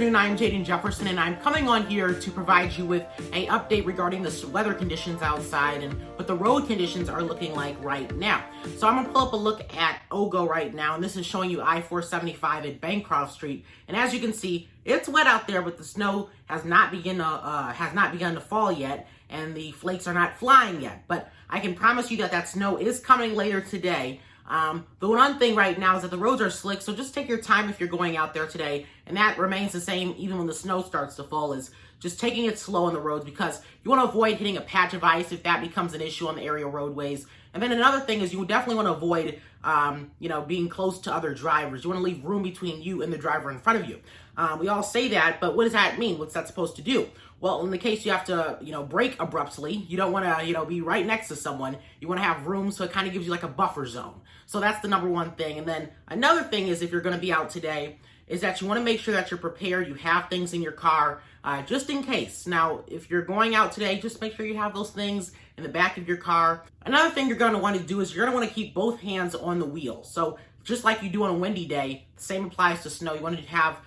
afternoon, I'm Jaden Jefferson, and I'm coming on here to provide you with an update regarding the weather conditions outside and what the road conditions are looking like right now. So I'm going to pull up a look at OGO right now, and this is showing you I-475 at Bancroft Street. And as you can see, it's wet out there, but the snow has not begun to fall yet, and the flakes are not flying yet. But I can promise you that snow is coming later today. The one thing right now is that the roads are slick, so just take your time if you're going out there today, and that remains the same even when the snow starts to fall, is just taking it slow on the roads because you want to avoid hitting a patch of ice if that becomes an issue on the area roadways. And then another thing is you definitely want to avoid, being close to other drivers. You want to leave room between you and the driver in front of you. We all say that, but what does that mean? What's that supposed to do? Well, in the case you have to, brake abruptly, you don't want to, be right next to someone. You want to have room, so it kind of gives you like a buffer zone. So that's the number one thing. And then another thing is, if you're going to be out today, is that you want to make sure that you're prepared. You have things in your car just in case. Now, if you're going out today, just make sure you have those things in the back of your car. Another thing you're going to want to do is you're going to want to keep both hands on the wheel. So just like you do on a windy day, the same applies to snow. You want to have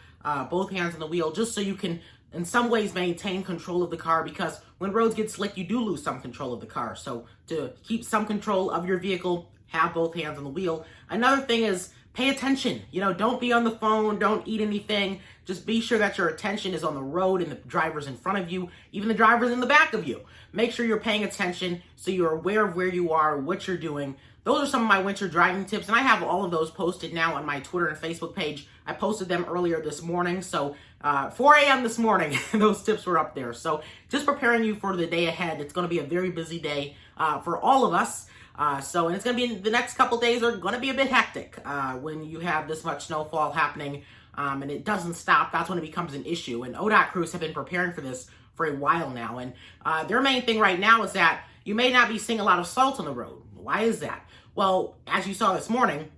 both hands on the wheel just so you can, in some ways, maintain control of the car, because when roads get slick, you do lose some control of the car. So to keep some control of your vehicle, have both hands on the wheel. Another thing is pay attention. Don't be on the phone, don't eat anything. Just be sure that your attention is on the road and the drivers in front of you, even the drivers in the back of you. Make sure you're paying attention so you're aware of where you are, what you're doing. Those are some of my winter driving tips, and I have all of those posted now on my Twitter and Facebook page. I posted them earlier this morning, so 4 a.m. this morning, those tips were up there. So just preparing you for the day ahead. It's going to be a very busy day for all of us. And it's going to be, the next couple days are going to be a bit hectic when you have this much snowfall happening and it doesn't stop. That's when it becomes an issue. And ODOT crews have been preparing for this for a while now. And their main thing right now is that you may not be seeing a lot of salt on the road. Why is that? Well, as you saw this morning,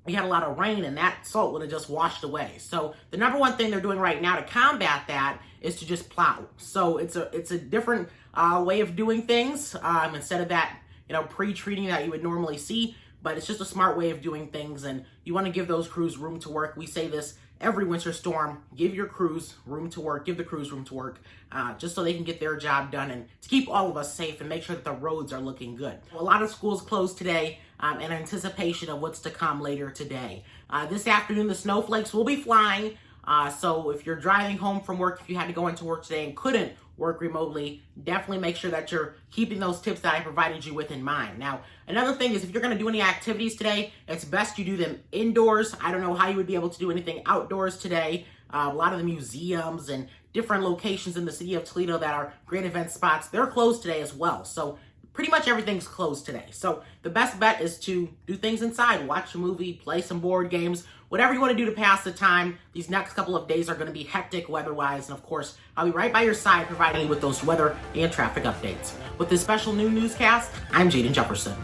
we had a lot of rain and that salt would have just washed away. So the number one thing they're doing right now to combat that is to just plow. So it's a different way of doing things instead of that, pre-treating that you would normally see, but it's just a smart way of doing things, and you want to give those crews room to work. We say this every winter storm: give your crews room to work, give the crews room to work, just so they can get their job done and to keep all of us safe and make sure that the roads are looking good. A lot of schools closed today in anticipation of what's to come later today. This afternoon, the snowflakes will be flying. So if you're driving home from work, if you had to go into work today and couldn't work remotely, definitely make sure that you're keeping those tips that I provided you with in mind. Now, another thing is, if you're going to do any activities today, it's best you do them indoors. I don't know how you would be able to do anything outdoors today. A lot of the museums and different locations in the city of Toledo that are great event spots, they're closed today as well. So pretty much everything's closed today. So the best bet is to do things inside, watch a movie, play some board games, whatever you want to do to pass the time. These next couple of days are going to be hectic weather-wise, and of course, I'll be right by your side providing you with those weather and traffic updates. With this special new newscast, I'm Jaden Jefferson.